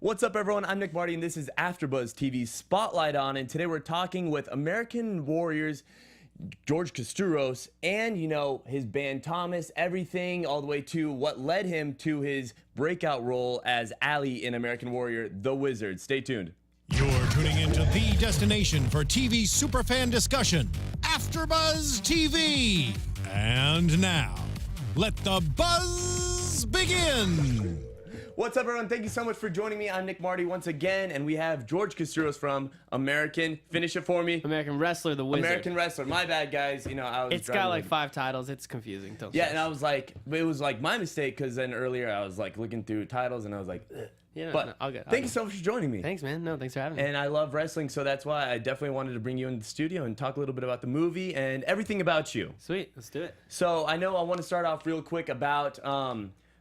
What's up, everyone? I'm Nick Mardi, and this is AFTERBUZZ TV Spotlight On, and today we're talking with American Warriors George Kosturos and, his band Thomas, everything all the way to what led him to his breakout role as Ali in American Warrior, The Wizard. Stay tuned. You're tuning into the destination for TV superfan discussion, AFTERBUZZ TV. And now, let the buzz begin. What's up, everyone? Thank you so much for joining me. I'm Nick Mardi once again, and we have George Kosturos from American. Finish it for me. American Wrestler, The Wizard. American Wrestler. My bad, guys. It's got like 5 titles. It's confusing. Yeah, and I was like, it was like my mistake because then earlier I was like looking through titles and I was like, ugh. Yeah, but I'll get. Thank you so much for joining me. Thanks, man. No, thanks for having me. And I love wrestling, so that's why I definitely wanted to bring you in the studio and talk a little bit about the movie and everything about you. Sweet, let's do it. So I want to start off real quick about.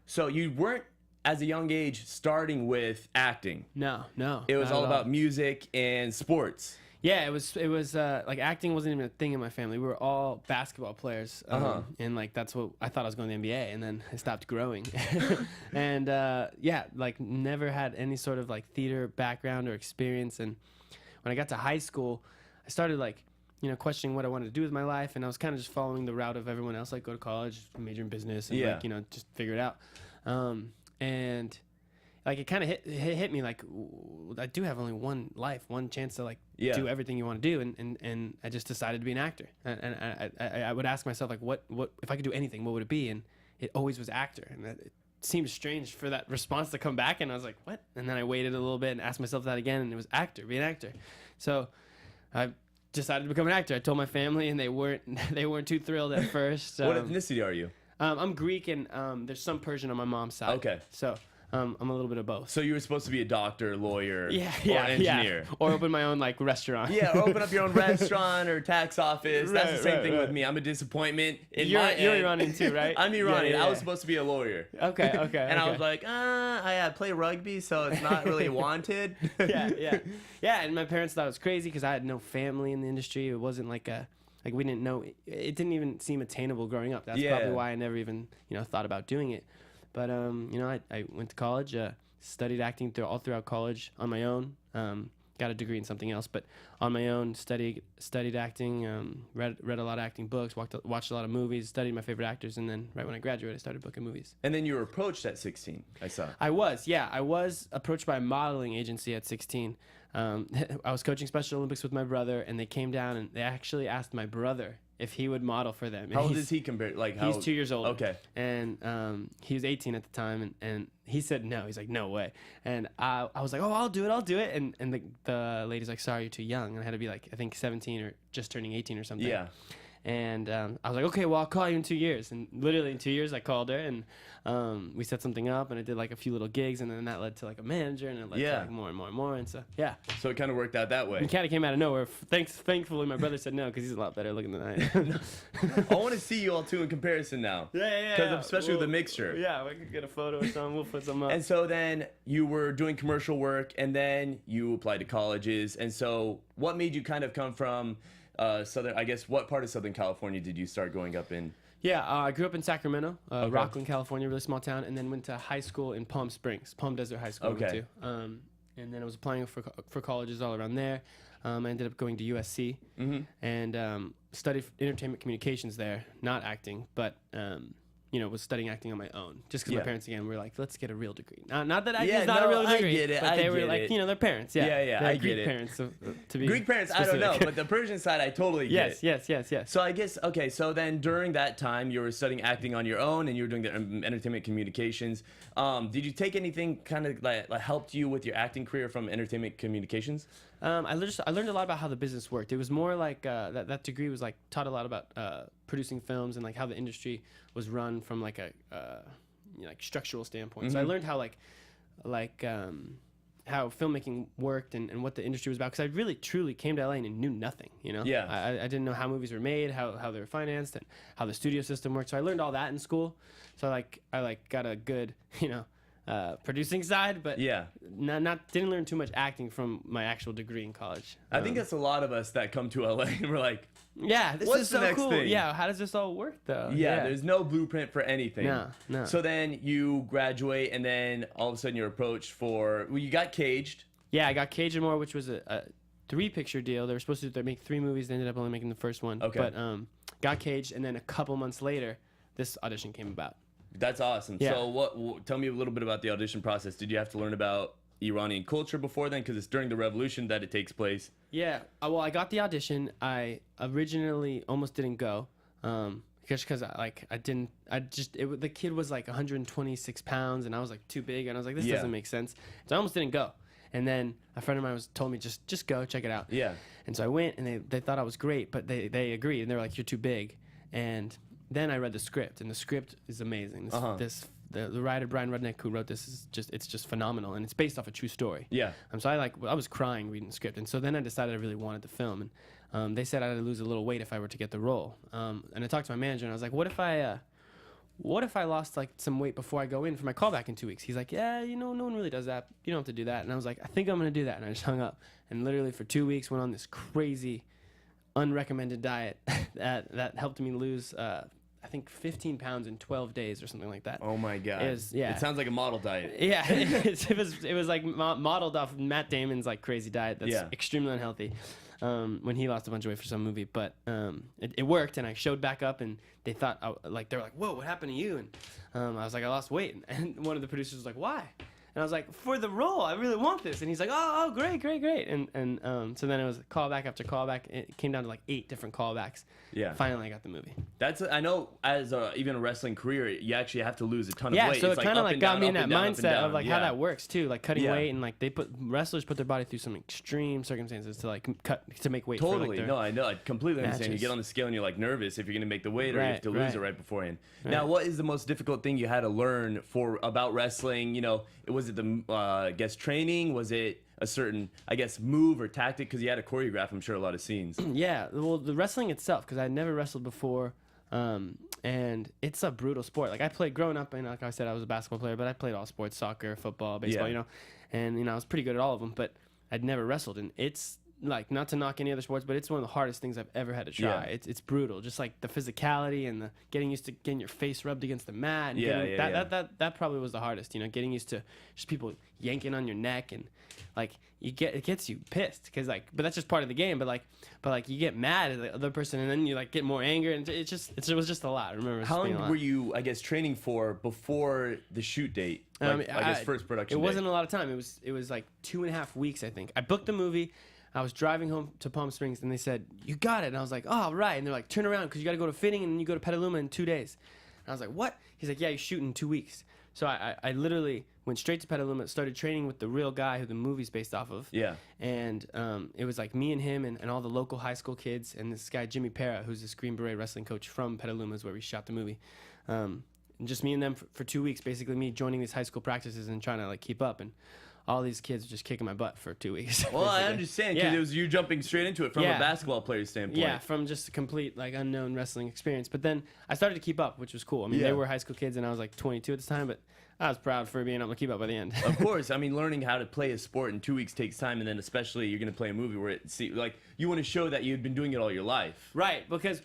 So you weren't, as a young age, starting with acting. No. It was all about music and sports. Yeah, it was like acting wasn't even a thing in my family. We were all basketball players, and like that's what I thought I was going to the NBA, and then I stopped growing, and yeah, like never had any sort of like theater background or experience. And when I got to high school, I started like questioning what I wanted to do with my life, and I was kind of just following the route of everyone else, like go to college, major in business, and like just figure it out. And like it kind of hit me like I do have only one life, one chance to like do everything you want to do, and I just decided to be an actor. And I would ask myself like what if I could do anything, what would it be? And it always was actor, and it seemed strange for that response to come back. And I was like, what? And then I waited a little bit and asked myself that again, and it was actor, be an actor. So I decided to become an actor. I told my family, and they weren't too thrilled at first. What ethnicity are you? I'm Greek, and there's some Persian on my mom's side. Okay. So I'm a little bit of both. So you were supposed to be a doctor, lawyer, or engineer. Yeah. Or open my own like restaurant. Yeah, or open up your own restaurant or tax office. That's the same thing with me. I'm a disappointment. You're Iranian too, right? I'm Iranian. Yeah. I was supposed to be a lawyer. Okay. And I was like, I play rugby, so it's not really wanted. Yeah. And my parents thought it was crazy because I had no family in the industry. It wasn't like we didn't know. It didn't even seem attainable growing up. That's probably why I never even thought about doing it. But I went to college, studied acting throughout college on my own. Got a degree in something else, but on my own studied acting. Read a lot of acting books, watched a lot of movies, studied my favorite actors, and then right when I graduated, I started booking movies. And then you were approached at 16. I saw. I was approached by a modeling agency at 16. I was coaching Special Olympics with my brother, and they came down and they actually asked my brother if he would model for them. And how old is he compared? He's 2 years old. Okay. And he was 18 at the time, and he said no. He's like, no way. And I was like, oh, I'll do it. And the lady's like, sorry, you're too young. And I had to be like, I think 17 or just turning 18 or something. Yeah. And I was like, okay, well, I'll call you in 2 years. And literally in 2 years, I called her, and we set something up, and I did like a few little gigs, and then that led to like a manager, and it led to like more and more and more. And so, yeah. So it kind of worked out that way. It kind of came out of nowhere. Thankfully, my brother said no because he's a lot better looking than I am. I want to see you all too in comparison now. Yeah. Because especially with the mixture. Yeah, we could get a photo or something. We'll put some up. And so then you were doing commercial work, and then you applied to colleges. And so what made you kind of come from Southern, I guess, what part of Southern California did you start growing up in? Yeah, I grew up in Sacramento, Rockland, California, really small town, and then went to high school in Palm Springs, Palm Desert High School. Okay. And then I was applying for colleges all around there. I ended up going to USC and studied entertainment communications there, not acting, but was studying acting on my own. Just because my parents, again, were like, let's get a real degree. Not that acting is not a real degree. I get it. But they were like, they're parents. Yeah, I Greek get it. parents, to be Greek parents, specific. I don't know, but the Persian side, I totally get it. Yes. So I guess, okay, so then during that time, you were studying acting on your own, and you were doing the entertainment communications. Did you take anything kind of like helped you with your acting career from entertainment communications? I learned a lot about how the business worked. It was more like that degree was like taught a lot about producing films and like how the industry was run from like a like structural standpoint. So I learned how how filmmaking worked and what the industry was about, because I really truly came to LA and knew nothing. Yeah. I didn't know how movies were made, how they were financed, and how the studio system worked. So I learned all that in school. So I got a good producing side, but Yeah. didn't learn too much acting from my actual degree in college. I think that's a lot of us that come to LA and we're like, yeah, this what's is the so next cool. thing? Yeah, how does this all work though? yeah, there's no blueprint for anything. No. So then you graduate, and then all of a sudden you're approached for, well, you got Caged. Yeah, I got Cage and More, which was a 3-picture deal. They were supposed to make 3 movies. They ended up only making the first one. Okay. But got Caged, and then a couple months later, this audition came about. That's awesome. Yeah. So tell me a little bit about the audition process. Did you have to learn about Iranian culture before then? Because it's during the revolution that it takes place. Yeah. Well, I got the audition. I originally almost didn't go. Just because the kid was like 126 pounds and I was like too big, and I was like, this doesn't make sense. So I almost didn't go. And then a friend of mine told me just go, check it out. Yeah. And so I went, and they thought I was great, but they agreed, and they were like, you're too big. And then I read the script, and the script is amazing. The writer Brian Rudnick, who wrote this, it's just phenomenal, and it's based off a true story. Yeah. So I was crying reading the script, and so then I decided I really wanted to film, and they said I had to lose a little weight if I were to get the role. And I talked to my manager, and I was like, what if I lost like some weight before I go in for my callback in 2 weeks? He's like, yeah, no one really does that. You don't have to do that. And I was like, I think I'm gonna do that, and I just hung up, and literally for 2 weeks went on this crazy, unrecommended diet that helped me lose. I think 15 pounds in 12 days or something like that. Oh my God. It sounds like a model diet. Yeah, it was like modeled off Matt Damon's like crazy diet that's Yeah. extremely unhealthy. When he lost a bunch of weight for some movie, but it worked, and I showed back up, and they thought they were like, "Whoa, what happened to you?" And I was like, "I lost weight," and one of the producers was like, "Why?" And I was like, "For the role, I really want this." And he's like, "Oh, great." And so then it was callback after callback. It came down to like 8 different callbacks. Yeah. Finally, I got the movie. I know as even a wrestling career, you actually have to lose a ton of Yeah, weight. so It's it kind of up like and got down, me in up that and down, up and mindset down. of like how that works too, like cutting Yeah. weight, and like wrestlers put their body through some extreme circumstances to like to make weight. For, Totally. like, their No, I know. I completely understand. You matches. get on the scale and you're like nervous if you're going to make the weight or you have Right, to lose it right. right beforehand. Now, what is the most difficult thing you had to learn about wrestling? You know, was it I guess training? Was it a certain, I guess, move or tactic? Because you had to choreograph, I'm sure, a lot of scenes. Yeah, well, the wrestling itself, because I had never wrestled before, and it's a brutal sport. Like I played growing up, and like I said, I was a basketball player, but I played all sports: soccer, football, baseball. Yeah. And I was pretty good at all of them, but I'd never wrestled, and it's like, not to knock any other sports, but it's one of the hardest things I've ever had to try. Yeah. It's brutal, just like the physicality and the getting used to getting your face rubbed against the mat. And Yeah, that probably was the hardest. Getting used to just people yanking on your neck, and like it gets you pissed because but that's just part of the game. But you get mad at the other person, and then you like get more anger, and it was just a lot. I remember. How long were you, I guess, training for before the shoot date? I guess first production. It wasn't a lot of time. It was like 2.5 weeks, I think. I booked the movie. I was driving home to Palm Springs, and they said, "You got it." And I was like, "Oh, all right." And they're like, "Turn around, because you got to go to fitting, and then you go to Petaluma in 2 days." And I was like, "What?" He's like, "Yeah, you shoot in 2 weeks." So I literally went straight to Petaluma, started training with the real guy who the movie's based off of. Yeah. And it was like me and him and all the local high school kids, and this guy, Jimmy Pera, who's this Green Beret wrestling coach from Petaluma, is where we shot the movie. And just me and them for 2 weeks, basically me joining these high school practices and trying to like keep up. And all these kids were just kicking my butt for 2 weeks. Well, I basically. understand, because it was you jumping straight into it from a basketball player's standpoint. Yeah, from just a complete like unknown wrestling experience. But then I started to keep up, which was cool. I mean, they were high school kids, and I was like 22 at the time, but I was proud for being able to keep up by the end. Of course. I mean, learning how to play a sport in 2 weeks takes time, and then especially you're going to play a movie where you want to show that you've been doing it all your life. Right, because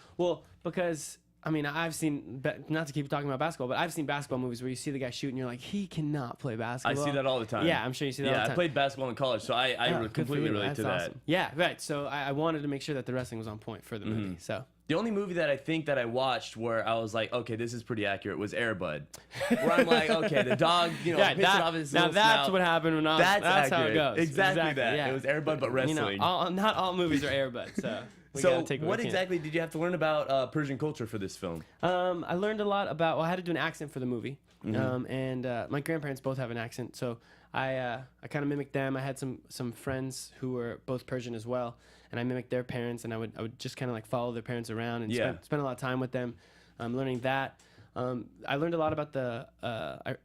I mean, I've seen, not to keep talking about basketball, but I've seen basketball movies where you see the guy shoot and you're like, he cannot play basketball. I see that all the time. Yeah, I'm sure you see that all the time. Yeah, I played basketball in college, so I completely relate That's to that. awesome. Yeah, right. So I wanted to make sure that the wrestling was on point for the movie. So The only movie that I think that I watched where I was like, okay, this is pretty accurate, was Air Bud. Where I'm like, okay, the dog, pissing off his now little that's snout. what happened when I was. That's how it accurate. goes. Exactly that. Yeah. It was Air Bud, but wrestling. Not all movies are Air Bud, so. So what exactly did you have to learn about Persian culture for this film? I learned a lot about. Well, I had to do an accent for the movie, and my grandparents both have an accent, so I kind of mimicked them. I had some friends who were both Persian as well, and I mimicked their parents, and I would just kind of like follow their parents around and spend a lot of time with them, learning that. I learned a lot about the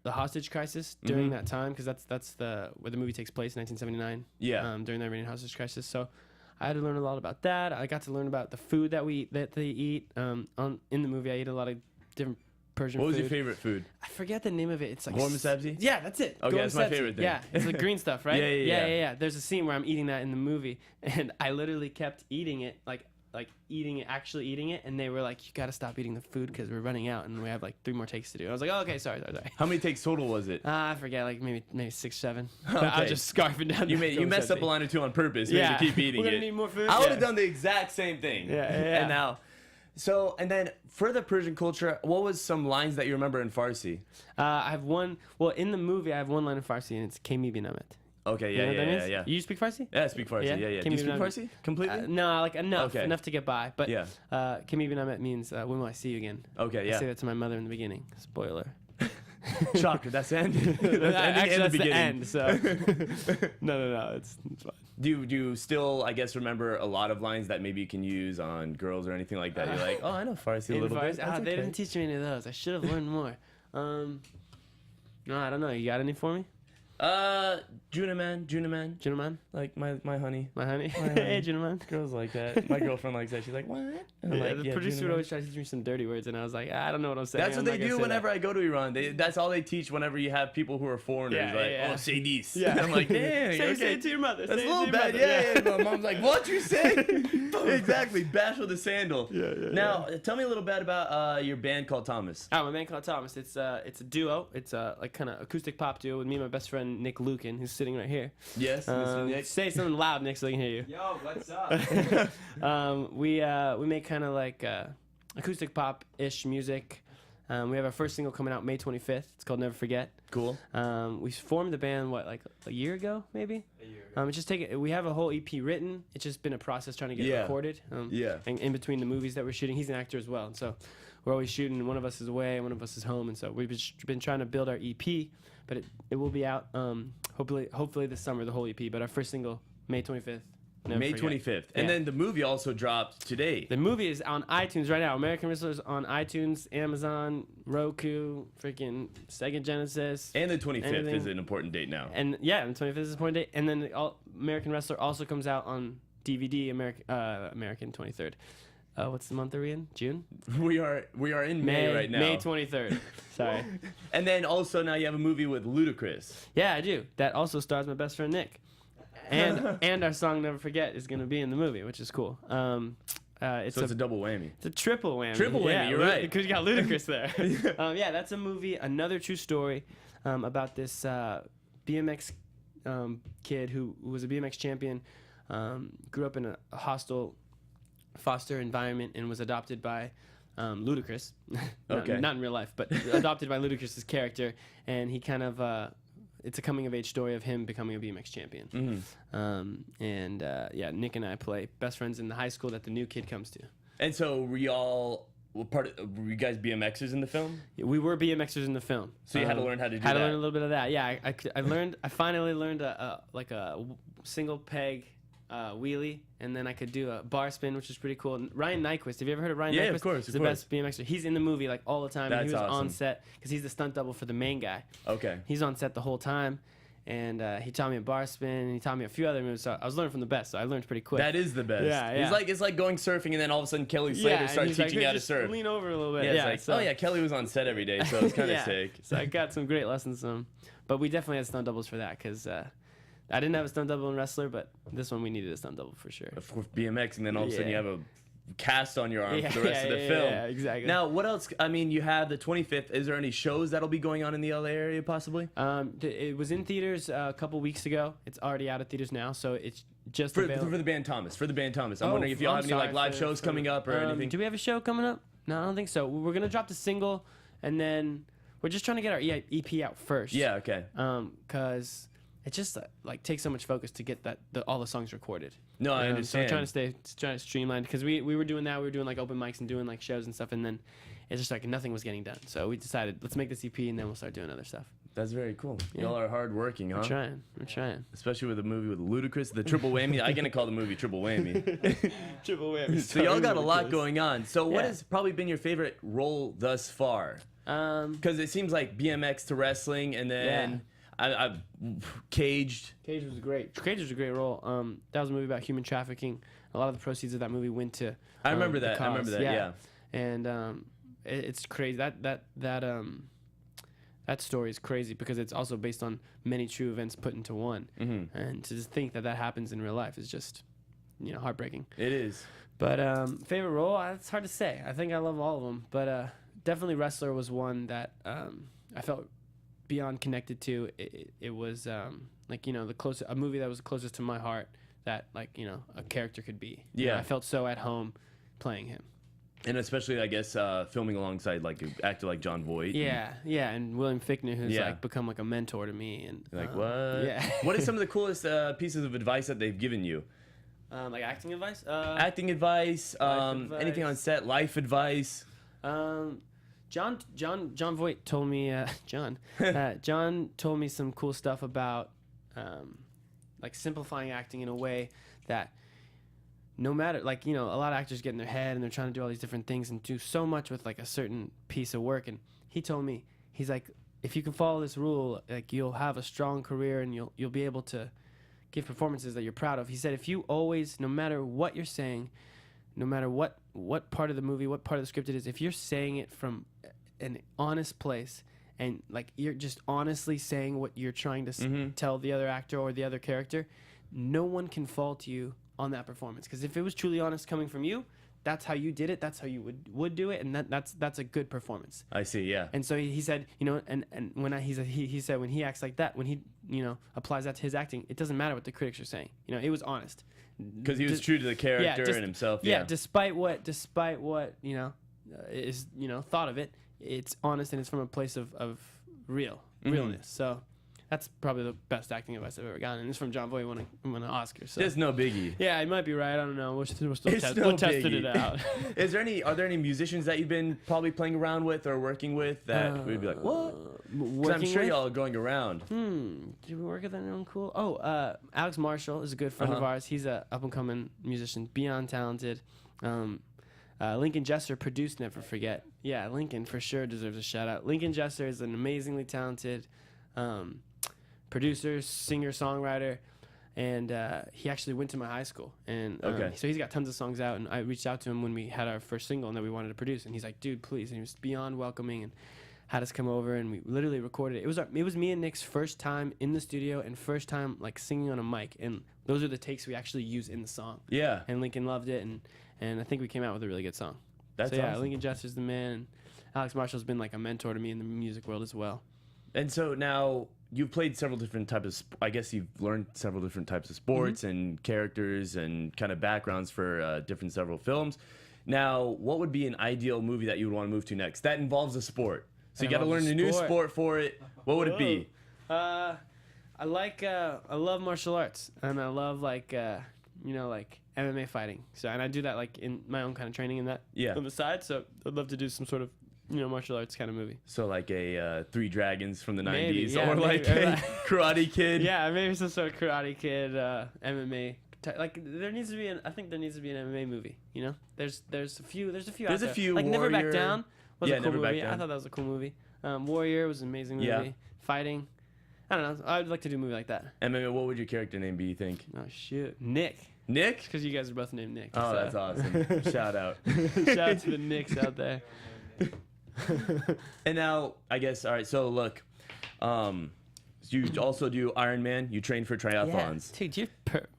hostage crisis during that time, because that's where the movie takes place in 1979. Yeah. During the Iranian hostage crisis, so. I had to learn a lot about that. I got to learn about the food that they eat. In the movie, I ate a lot of different Persian What was food. your favorite food? I forget the name of it. It's like Ghormeh sabzi? Yeah, that's it. Okay, Ghormeh that's my sabzi. favorite thing. Yeah, it's the green stuff, right? Yeah. There's a scene where I'm eating that in the movie, and I literally kept eating it, like eating it, actually eating it, and they were like, "You got to stop eating the food because we're running out, and we have like 3 more takes to do." I was like, "Oh, okay, sorry." How many takes total was it? I forget, like maybe 6, 7. I Okay. was just scarfing down. You the messed Ghormeh up a line or two on purpose. Yeah, To keep eating we're it. gonna need more food. I would have Yeah. done the exact same thing. Yeah. And now, so and then for the Persian culture, what was some lines that you remember in Farsi? I have one. Well, in the movie, I have one line in Farsi, and it's "Kemi binamet." Okay, You know what that means? yeah. You speak Farsi? Yeah, I speak Farsi. Yeah. Do Kemi you speak binamet. Farsi completely? No, like enough, Okay. enough to get by. But Yeah. Kemi binamet means when will I see you again? Okay, I say yeah. that to my mother in the beginning. Spoiler. Shocker, that's the end. That's the ending Actually, and that's the the beginning. end. So no, it's fine. Do you still, I guess, remember a lot of lines that maybe you can use on girls or anything like that? You're like, oh, I know Farsi a In little Farsi? bit. That's They okay. didn't teach me any of those. I should have learned more. No, I don't know. You got any for me? Junaman, Junaman? like my honey. My honey? honey. Hey, Junaman. Girls like that. My girlfriend likes that. She's like, what? And I'm Yeah, like, the producer would Junaman. always try to teach me some dirty words, and I was like, I don't know what I'm saying. That's what I'm they not gonna do say whenever that. I go to Iran. That's all they teach whenever you have people who are foreigners. Yeah, like, yeah. oh, say this. Yeah. I'm like, damn. Say okay. it to your mother. That's say a it little to your bad. mother. Yeah. My mom's like, what you say? Exactly. Bash with the sandal. Yeah. Now, tell me a little bit about your band called Thomas. Oh, my band called Thomas. It's a duo. It's a like kind of acoustic pop duo with me and my best friend Nick Lucan, who's sitting right here. Yes, Mr. Nick. Say something loud, Nick, so I can hear you. Yo, what's up? We make kind of like acoustic pop-ish music. We have our first single coming out May 25th. It's called Never Forget. Cool. We formed the band like a year ago, maybe. A year ago. It's just we have a whole EP written. It's just been a process trying to get it Yeah. recorded. Yeah. And in between the movies that we're shooting, he's an actor as well, and so we're always shooting. One of us is away, and one of us is home, and so we've been trying to build our EP, but it will be out hopefully this summer, the whole EP. But our first single May 25th. Never May Forget. 25th. And Yeah. then the movie also dropped today. The movie is on iTunes right now. American Wrestler's on iTunes, Amazon, Roku, freaking Sega Genesis. And the 25th Anything. is an important date now. And yeah, the 25th is the point date. And then American Wrestler also comes out on DVD, American 23rd. What's the month are we in? June? We are in May right now. May 23rd. Sorry. And then also now you have a movie with Ludacris. Yeah, I do. That also stars my best friend Nick. And our song Never Forget is going to be in the movie, which is cool. It's So it's a double whammy. It's a triple whammy. Triple whammy, yeah, you're right. Because you got Ludacris there. Yeah, that's a movie, another true story about this BMX kid who was a BMX champion, grew up in a hostile foster environment and was adopted by Ludacris. Okay. Not in real life, but adopted by Ludacris's character. And he kind of... it's a coming-of-age story of him becoming a BMX champion. Yeah, Nick and I play best friends in the high school that the new kid comes to. And so were you guys BMXers in the film? We were BMXers in the film. So you had to learn how to do Had to that. learn a little bit of that. Yeah, I finally learned a single peg wheelie, and then I could do a bar spin, which is pretty cool. And Ryan Nyquist, have you ever heard of Ryan Nyquist? Yeah, of course, He's of the course. best BMXer. He's in the movie like all the time. And he That's was on awesome. set because he's the stunt double for the main guy. Okay. He's on set the whole time. And he taught me a bar spin, and he taught me a few other moves. So I was learning from the best, so I learned pretty quick. That is the best. Yeah. It's like going surfing and then all of a sudden Kelly Slater and starts he's like, teaching you how to "Just surf. lean over a little bit. Yeah, Yeah, it's like, oh yeah, Kelly was on set every day, so it's kind of yeah. sick. So I got some great lessons. But we definitely had stunt doubles for that because I didn't have a stunt double in wrestler, but this one we needed a stunt double for sure. For BMX, and then all of a sudden you Yeah. have a cast on your arm Yeah, for the rest of the yeah, film. yeah, exactly. Now, what else? I mean, you have the 25th. Is there any shows that'll be going on in the LA area possibly? It was in theaters a couple weeks ago. It's already out of theaters now, so it's just For available. the band Thomas. For the band Thomas. I'm Oh, wondering if y'all I'm have any like sorry, live for- shows for- coming up or anything. Do we have a show coming up? No, I don't think so. We're gonna drop the single, and then we're just trying to get our EP out first. Yeah. Okay. Cause it just like takes so much focus to get all the songs recorded. No, I So understand. we're trying to streamline because we were doing that. We were doing like open mics and doing like shows and stuff, and then it's just like nothing was getting done. So we decided let's make this EP and then we'll start doing other stuff. That's very cool. Yeah. Y'all are hardworking, huh? We're trying. Especially with a movie with Ludacris, the triple whammy. I'm gonna call the movie triple whammy. Triple whammy. So y'all got a lot going on. So what Yeah. has probably been your favorite role thus far? Because it seems like BMX to wrestling, and then I Caged. Cage was great. Cage was a great role. That was a movie about human trafficking. A lot of the proceeds of that movie went to. I remember the that. I remember cause. that. Yeah. And it's crazy. That story is crazy because it's also based on many true events put into one. And to just think that happens in real life is just, heartbreaking. It is. But favorite role, it's hard to say. I think I love all of them, but definitely Wrestler was one that I felt beyond connected to. It was a movie that was the closest to my heart that a character could be. Yeah, I felt so at home playing him. And especially, I guess, filming alongside like an actor like John Voight. Yeah, and William Fichtner, who's become like a mentor to me. And like what? Yeah. What is some of the coolest pieces of advice that they've given you? Like acting advice? Acting advice, anything on set, life advice. John Voight told me John told me some cool stuff about like simplifying acting in a way that no matter, like, a lot of actors get in their head and they're trying to do all these different things and do so much with like a certain piece of work. And he told me, he's like, if you can follow this rule, like you'll have a strong career and you'll be able to give performances that you're proud of. He said, if you always, no matter what you're saying, no matter what part of the movie, what part of the script it is, if you're saying it from an honest place and like you're just honestly saying what you're trying to tell the other actor or the other character, no one can fault you on that performance. Because if it was truly honest coming from you, that's how you did it, that's how you would do it, and that's a good performance. I see, yeah. And so he said, and when he said when he acts like that, when he applies that to his acting, it doesn't matter what the critics are saying. It was honest. Because he was true to the character and himself. Yeah, despite what is thought of it, it's honest and it's from a place of realness. So that's probably the best acting advice I've ever gotten, and it's from John Voight when I won an Oscar. So it's no biggie. Yeah, he might be right. I don't know. We're still testing it out. Are there any musicians that you've been probably playing around with or working with that we'd be like, what? Because I'm sure y'all are going around. Do we work with anyone cool? Oh, Alex Marshall is a good friend of ours. He's a up and coming musician, beyond talented. Lincoln Jesser produced Never Forget. Yeah, Lincoln for sure deserves a shout out. Lincoln Jesser is an amazingly talented producer, singer, songwriter, and he actually went to my high school. And so he's got tons of songs out, and I reached out to him when we had our first single and that we wanted to produce, and he's like, dude, please. And he was beyond welcoming and had us come over, and we literally recorded it. It was me and Nick's first time in the studio and first time like singing on a mic, and those are the takes we actually use in the song. Yeah. And Lincoln loved it, and I think we came out with a really good song. That's awesome. Lincoln Jesser's the man, and Alex Marshall's been like a mentor to me in the music world as well. And so now you've played several different types of, I guess you've learned several different types of sports and characters and kind of backgrounds for several films. Now, what would be an ideal movie that you would want to move to next that involves a sport? So you got to learn a new sport for it. What would it be? I love martial arts, and I love like MMA fighting. So, and I do that like in my own kind of training in that on the side. So I'd love to do some sort of martial arts kind of movie. So like a Three Dragons from the maybe, 90s, yeah, or maybe, like a Karate Kid. Yeah, maybe some sort of Karate Kid, MMA. Like there needs to be I think there needs to be an MMA movie. There's a few. There's a few. Like Warrior. Never Back Down was a cool Never Back movie. Down. I thought that was a cool movie. Warrior was an amazing movie. Yeah. Fighting. I don't know. I'd like to do a movie like that. MMA, what would your character name be, you think? Oh shoot, Nick. Nick? Because you guys are both named Nick. Oh, so. that's awesome. Shout out. Shout out to the Nicks out there. And now, I guess, all right, so look, you also do Ironman. You train for triathlons. Yeah. Dude, you're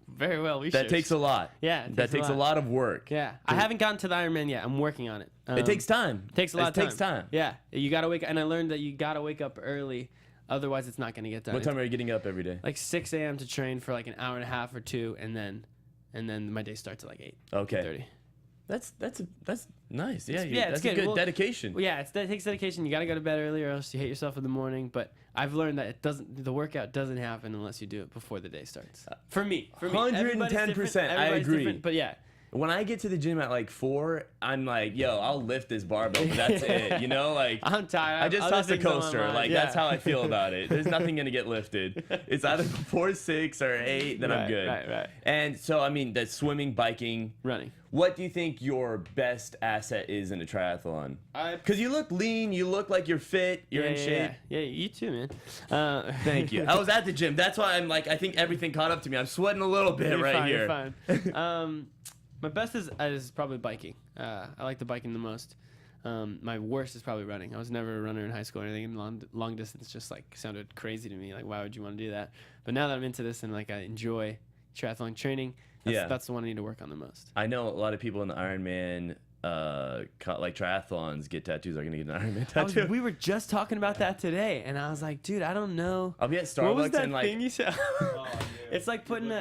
very well researched. That takes a lot. Yeah, that takes a lot of work. Yeah, I haven't gotten to the Ironman yet. I'm working on it. It takes time. It takes a lot of time. It takes time. Yeah, you gotta wake up, and I learned that you gotta wake up early, otherwise it's not gonna get done. What time are you getting up every day? Like 6 a.m. to train for like an hour and a half or two, and then my day starts at like 8. Okay. 8:30. That's nice. Yeah, it's that's a good well, dedication. Well, yeah, it takes dedication. You got to go to bed early, or else you hate yourself in the morning. But I've learned that the workout doesn't happen unless you do it before the day starts. For me, 110%. I agree. But yeah. When I get to the gym at like 4, I'm like, yo, I'll lift this barbell, but that's it. Like I'm tired. I just tossed a coaster. Like that's how I feel about it. There's nothing gonna get lifted. It's either before 6 or 8, then I'm good. Right. And so I mean, that's swimming, biking, running. What do you think your best asset is in a triathlon? Because you look lean, you look like you're fit, you're in shape. Yeah, you too, man. Thank you. I was at the gym. That's why I'm like, I think everything caught up to me. I'm sweating a little bit here. You're fine. My best is probably biking. I like the biking the most. My worst is probably running. I was never a runner in high school or anything. Long distance just like sounded crazy to me. Like, why would you want to do that? But now that I'm into this and like I enjoy triathlon training, that's the one I need to work on the most. I know a lot of people in the Ironman, like triathlons, get tattoos. Are gonna get an Ironman tattoo. We were just talking about that today, and I was like, dude, I don't know. I'll be at What was Starbucks that and like, thing you said? It's like putting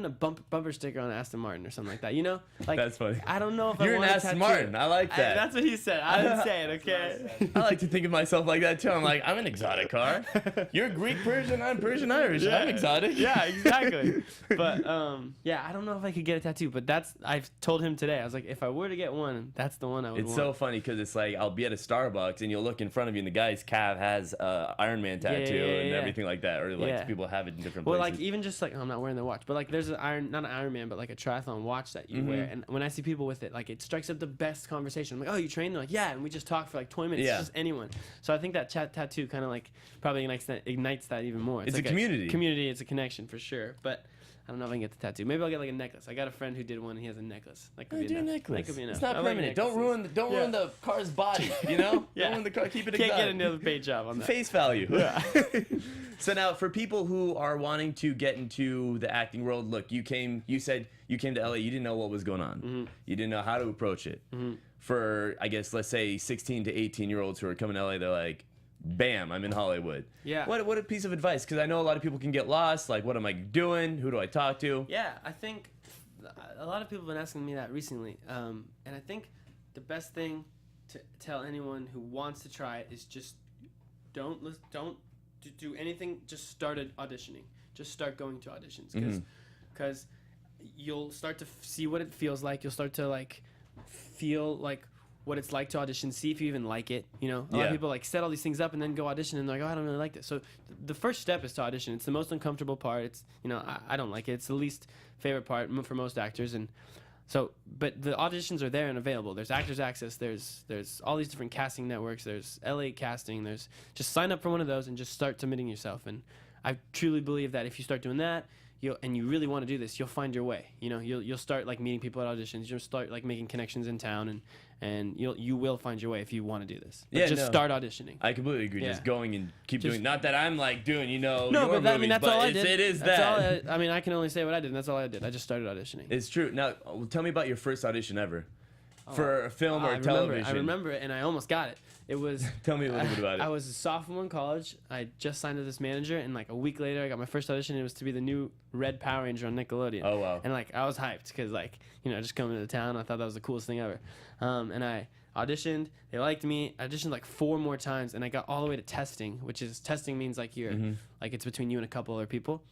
a bumper sticker on Aston Martin or something like that. You know, like That's funny. I don't know if You're I an want a Aston tattoo. Martin. I like that. That's what he said. I didn't say it. Okay. I like to think of myself like that too. I'm like, I'm an exotic car. You're Greek Persian. I'm Persian Irish. I'm exotic. Yeah, exactly. But yeah, I don't know if I could get a tattoo. But I've told him today. I was like, if I were to get one, that's the one I would It's want. so funny because it's like I'll be at a Starbucks and you'll look in front of you and the guy's calf has Iron Man tattoo and everything like that, or like people have it in different Well, places. like even just like I'm not wearing the watch, but like there's not an Iron Man, but like a triathlon watch that you wear. And when I see people with it, like it strikes up the best conversation. I'm like, oh, you train? They're like, yeah, and we just talk for like 20 minutes. Yeah. It's just anyone. So I think that tattoo kind of like probably ignites that even more. It's like a community. Community. It's a connection for sure. But I don't know if I can get the tattoo. Maybe I'll get like a necklace. I got a friend who did one. And he has a necklace. That could be enough. necklace. That could be enough. It's not I like permanent. Don't necklaces. ruin the car's body. You know. Yeah. Don't ruin the car. Keep it Can't exotic. get another paid job on that. Face value. Yeah. So now, for people who are wanting to get into the acting world, look, you said you came to LA, you didn't know what was going on. You didn't know how to approach it. For, I guess, let's say 16 to 18-year-olds who are coming to LA, they're like, bam, I'm in Hollywood. Yeah. What a piece of advice, because I know a lot of people can get lost. Like, what am I doing? Who do I talk to? Yeah, I think a lot of people have been asking me that recently. And I think the best thing to tell anyone who wants to try it is just don't do anything. Just start auditioning. Just start going to auditions, because you'll start to see what it feels like. You'll start to like feel like what it's like to audition. See if you even like it. You know, a lot of people like set all these things up and then go audition and they're like, oh, I don't really like this. So the first step is to audition. It's the most uncomfortable part. It's, you know, I don't like it. It's the least favorite part for most actors. And so, but the auditions are there and available. There's Actors Access. There's all these different casting networks. There's LA Casting. There's just sign up for one of those and just start submitting yourself. And I truly believe that if you start doing that, and you really want to do this, you'll find your way. You know, you'll start like meeting people at auditions. You'll start like making connections in town, and you will find your way if you want to do this. But start auditioning. I completely agree. Yeah. Just going and keep doing. Not that I'm like doing, you know, No, your but I movies, mean that's but all I did. It is that's that. all I mean, I can only say what I did, and that's all I did. I just started auditioning. It's true. Now, tell me about your first audition ever, for a film or television. I remember it, and I almost got it. It was. Tell me a little bit about it. I was a sophomore in college. I just signed to this manager, and like a week later, I got my first audition. It was to be the new Red Power Ranger on Nickelodeon. Oh wow! And like I was hyped because like, you know, just coming to town, I thought that was the coolest thing ever. And I auditioned. They liked me. I auditioned like 4 more times, and I got all the way to testing, which is testing means like you're like it's between you and a couple other people,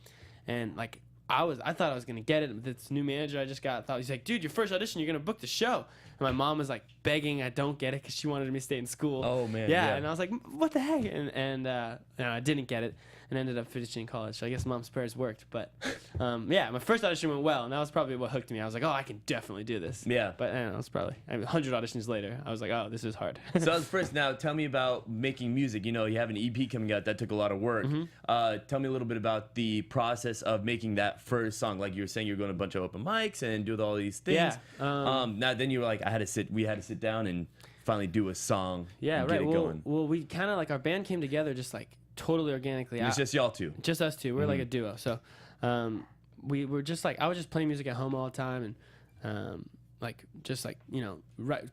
and like. I thought I was gonna get it. This new manager I just got thought he's like, dude, your first audition, you're gonna book the show. And my mom was like begging I don't get it because she wanted me to stay in school. Oh man. Yeah. And I was like, what the heck? And I didn't get it and ended up finishing college. So I guess mom's prayers worked. But yeah, my first audition went well, and that was probably what hooked me. I was like, oh, I can definitely do this. Yeah. But I don't know, it was probably 100 auditions later. I was like, oh, this is hard. So that was first. Now tell me about making music. You know, you have an EP coming out that took a lot of work. Tell me a little bit about the process of making that first song. Like you were saying, you're going to a bunch of open mics and do all these things. Yeah. Now then you were like, we had to sit down and finally do a song. Yeah, and right. Get it going. Well, we kind of like our band came together just like totally organically. It's just y'all two. Just us two. We're like a duo. So we were just like, I was just playing music at home all the time and like just like, you know,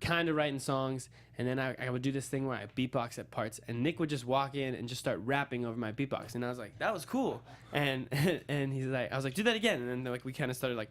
kind of writing songs. And then I would do this thing where I beatbox at parts, and Nick would just walk in and just start rapping over my beatbox. And I was like, that was cool. And he's like, I was like, do that again. And then like we kind of started like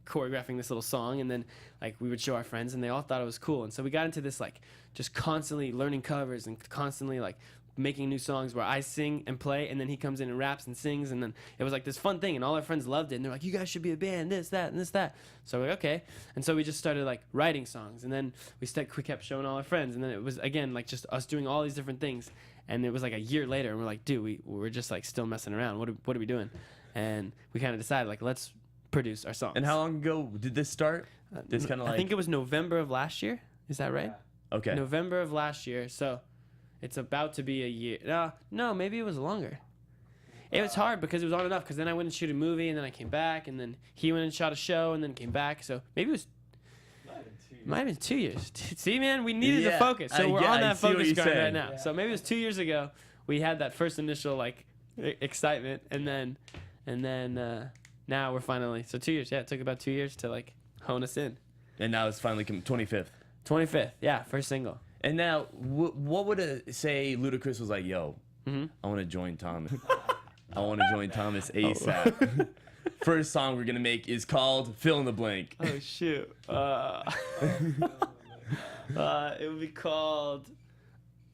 choreographing this little song, and then like we would show our friends, and they all thought it was cool. And so we got into this like just constantly learning covers and constantly like making new songs where I sing and play, and then he comes in and raps and sings, and then it was like this fun thing, and all our friends loved it, and they're like, you guys should be a band, this, that, and this, that. So we're like, okay. And so we just started like writing songs, and then we kept showing all our friends, and then it was again like just us doing all these different things. And it was like a year later, and we're like, dude, we're just like still messing around. What are we doing? And we kind of decided like, let's produce our songs. And how long ago did this start? This kind of like, I think it was November of last year. Is that right? Okay. November of last year. So it's about to be a year. No, maybe it was longer. It was hard because it was on and off, because then I went and shoot a movie, and then I came back, and then he went and shot a show, and then came back. So maybe it was Might have been 2 years. See, man, we needed to Yeah, focus. So we're yeah, on I that see what focus you're grind right saying. now. So maybe it was 2 years ago. We had that first initial like excitement, and then now we're finally. So 2 years. Yeah, it took about 2 years to like hone us in. And now it's finally 25th. 25th. Yeah, first single. And now, what would say Ludacris was like, yo, I want to join Thomas. I want to join Thomas ASAP. First song we're going to make is called Fill in the Blank. Oh, shoot. It would be called...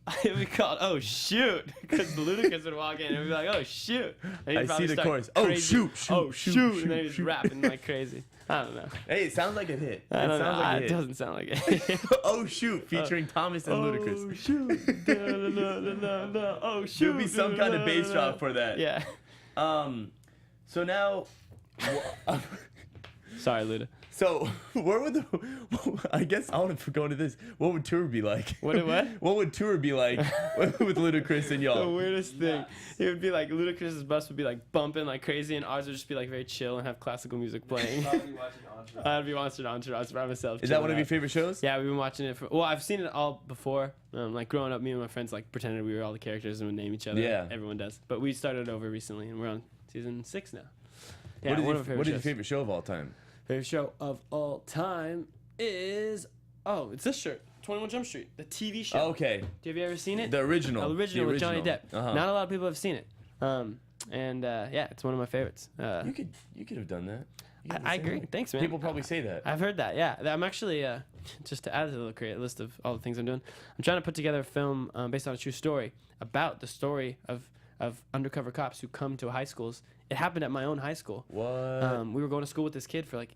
oh shoot, because Ludacris would walk in and would be like, oh shoot. And he'd I probably see the start chorus. Oh, crazy. shoot, Oh shoot, shoot, shoot, and then he'd shoot. rapping like crazy. I don't know. Hey, it sounds like a hit. I don't know. sounds like a It hit. doesn't sound like it. Oh, shoot, featuring Thomas and Ludacris. Oh shoot. Da, da, da, da, da. Oh shoot. There'll be some kind of bass drop for that. Yeah. So now, Sorry, Luda. so where would I guess I want to go into this. What would tour be like? What? What would tour be like with Ludacris and The y'all? weirdest thing. It would be like Ludacris's bus would be like bumping like crazy, and ours would just be like very chill and have classical music playing. I'd be watching Entourage by myself. Is that one chilling of your out. favorite shows? Yeah, we've been watching it for. Well, I've seen it all before. Like growing up, me and my friends like pretended we were all the characters and would name each other. Yeah. Everyone does. But we started over recently, and we're on season 6 now. Yeah, What is, one your, of our what is your shows. favorite show of all time? Favorite show of all time is it's this shirt, 21 Jump Street, the TV show. Okay, Have you ever seen it? the original. The original with Johnny Depp. Uh-huh. Not a lot of people have seen it. Yeah, it's one of my favorites. You could have done that. You could have I said agree. that. Thanks, man. People probably say that. I've heard that. Yeah, I'm actually just to add to the create list of all the things I'm doing. I'm trying to put together a film based on a true story about the story of undercover cops who come to high schools. It happened at my own high school. What? We were going to school with this kid for like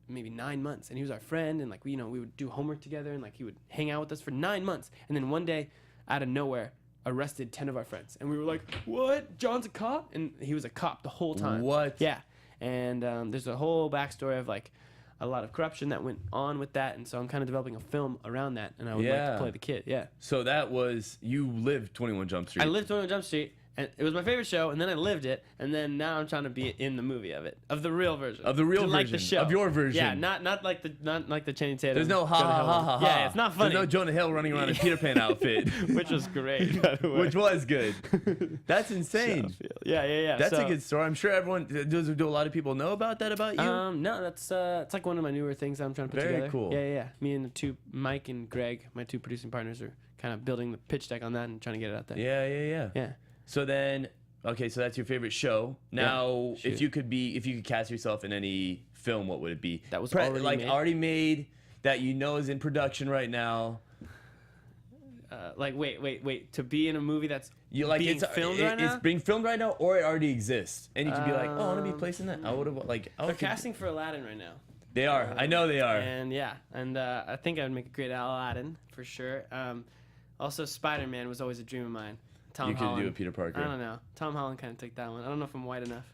maybe 9 months, and he was our friend, and like we would do homework together, and like he would hang out with us for 9 months, and then one day, out of nowhere, arrested 10 of our friends, and we were like, "What? John's a cop?" And he was a cop the whole time. What? Yeah, and there's a whole backstory of like a lot of corruption that went on with that, and so I'm kind of developing a film around that, and I would like Yeah. to play the kid. Yeah, So that was you lived 21 Jump Street. I lived on Jump Street. And it was my favorite show, and then I lived it, and then now I'm trying to be in the movie of it, of the real version, Of the real To like the version, show. of your version. Yeah, not like the Channing Tatum. There's no ha Jonah ha Hill ha one. ha ha. Yeah, it's not funny. There's no Jonah Hill running around in a Peter Pan outfit, which was great. By the way. which was good. That's insane. Yeah. That's So, a good story. I'm sure everyone do a lot of people know about that about you. No, that's it's like one of my newer things that I'm trying to put Very together. cool. Yeah. Me and Mike and Greg, my two producing partners, are kind of building the pitch deck on that and trying to get it out there. Yeah. So then, okay, so that's your favorite show. Now, shoot. if you could cast yourself in any film, what would it be? That was already made? That you know is in production right now. Like wait, to be in a movie that's You like being filmed right now? It's being filmed right now, or it already exists, and you could be like, oh, I want to be placed in that. I would have They're casting for Aladdin right now. They are. I know they are. And I think I would make a great Aladdin for sure. Also, Spider-Man was always a dream of mine. Tom You could Holland. do a Peter Parker. I don't know. Tom Holland kind of took that one. I don't know if I'm white enough.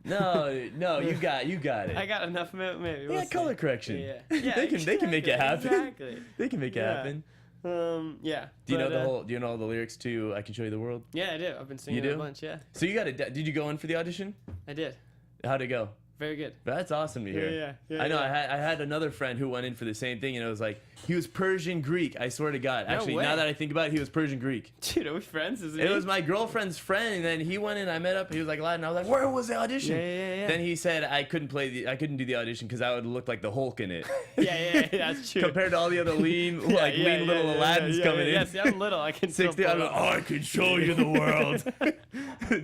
No, you got it. I got enough, maybe. They got color correction. Yeah. they can make it happen. Exactly. They can make it Yeah. happen. Yeah. Do you know all the lyrics to "I Can Show You the World"? Yeah, I do. I've been singing You it do? a bunch. Yeah, So you got it. Did you go in for the audition? I did. How'd it go? Very good. That's awesome to hear. Yeah, I know. yeah. I had another friend who went in for the same thing, and it was like he was Persian Greek. I swear to God. Actually, way. now that I think about it, he was Persian Greek. Dude, are we friends? Is It was my girlfriend's friend, and then he went in. I met up. He was like Latin. I was like, "Where was the audition?" Yeah. Then he said I couldn't do the audition because I would look like the Hulk in it. yeah, that's true. Compared to all the other lean little Aladdins coming in. Yeah, see, I'm little. I can still 60, pull I'm it like, off. oh, I could show you the world.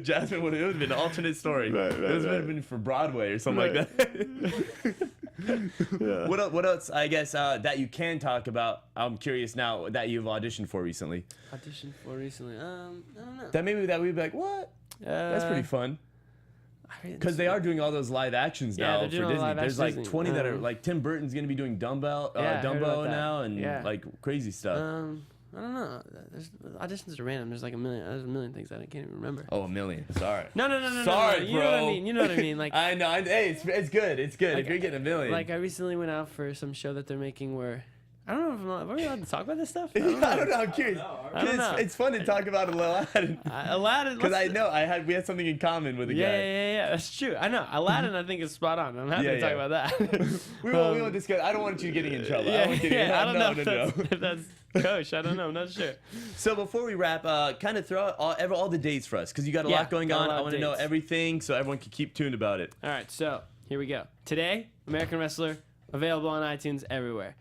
Jasmine it would have been an alternate story. It would have been for Broadway or something like that. What else, I guess, that you can talk about, I'm curious now, that you've auditioned for recently? Auditioned for recently. I don't know. That we'd be like, what? That's pretty fun. Because they are doing all those live actions Yeah, now they're for doing all Disney. live There's action like Disney. 20 that are, like Tim Burton's going to be doing Yeah, I heard Dumbo about that. now, and Yeah. like crazy stuff. I don't know. Auditions are random. There's a million things that I can't even remember. Oh, a million. Sorry. No. Sorry, You know what I bro. mean? You know what I mean? Like, I know. Hey, it's good. It's good. Like, if you're getting a million. like I recently went out for some show that they're making where I don't know if are we allowed to talk about this stuff? I don't know. I'm curious. I don't know. It's fun to talk about Aladdin. Aladdin. Because I know we had something in common with a guy. Yeah. That's true. I know. Aladdin, I think, is spot on. I'm happy to talk about that. we won't discuss. I don't want you getting in trouble. I don't know No. if that's Coach. I don't know. I'm not sure. So before we wrap, kind of throw out all the dates for us because you got a lot going on. I want to know everything so everyone can keep tuned about it. All right. So here we go. Today, American Wrestler available on iTunes everywhere.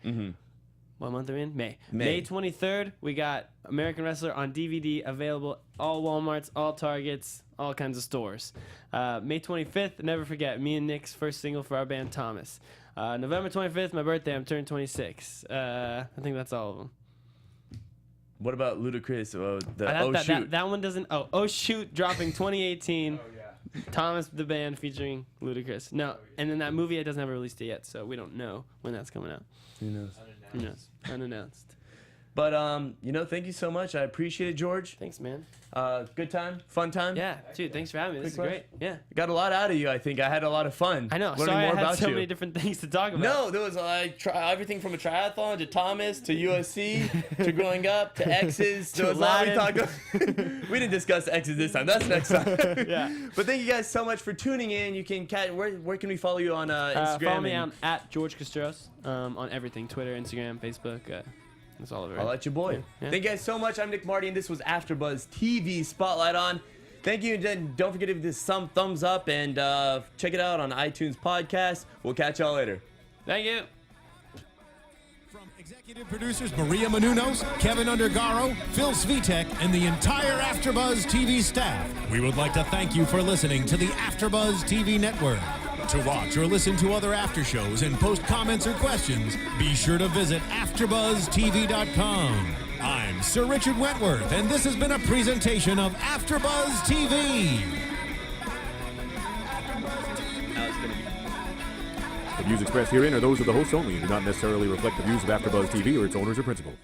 What month are we in? May 23rd, we got American Wrestler on DVD available all Walmarts, all Targets, all kinds of stores. May 25th, never forget, me and Nick's first single for our band Thomas. November 25th, my birthday, I'm turning 26. I think that's all of them. What about Ludacris? That one doesn't. Oh Shoot, dropping 2018. Thomas the band featuring Ludacris. No, and then that movie it doesn't have a release date yet, so we don't know when that's coming out. Who knows? Unannounced. But thank you so much. I appreciate it, George. Thanks, man. Good time, fun time. Yeah, dude. Thanks for having me. This is great. Yeah. Got a lot out of you. I think I had a lot of fun. I know. Learning Sorry, more I had about so you. many different things to talk about. No, there was everything from a triathlon to Thomas to USC to growing up to exes. There was a lot we talked about. We didn't discuss exes this time. That's next time. Yeah. But thank you guys so much for tuning in. You can where can we follow you on Instagram? Follow me on at George Kosturos on everything: Twitter, Instagram, Facebook. That's all over it. I'll let you boy. Yeah. Thank you guys so much. I'm Nick Mardi, and this was AfterBuzz TV Spotlight on. Thank you, and then don't forget to give this some thumbs up and check it out on iTunes podcast. We'll catch y'all later. Thank you. From executive producers Maria Menounos, Kevin Undergaro, Phil Svitek, and the entire AfterBuzz TV staff, we would like to thank you for listening to the AfterBuzz TV network. To watch or listen to other after shows and post comments or questions, be sure to visit AfterBuzzTV.com. I'm Sir Richard Wentworth, and this has been a presentation of AfterBuzz TV. The views expressed herein are those of the hosts only and do not necessarily reflect the views of AfterBuzz TV or its owners or principals.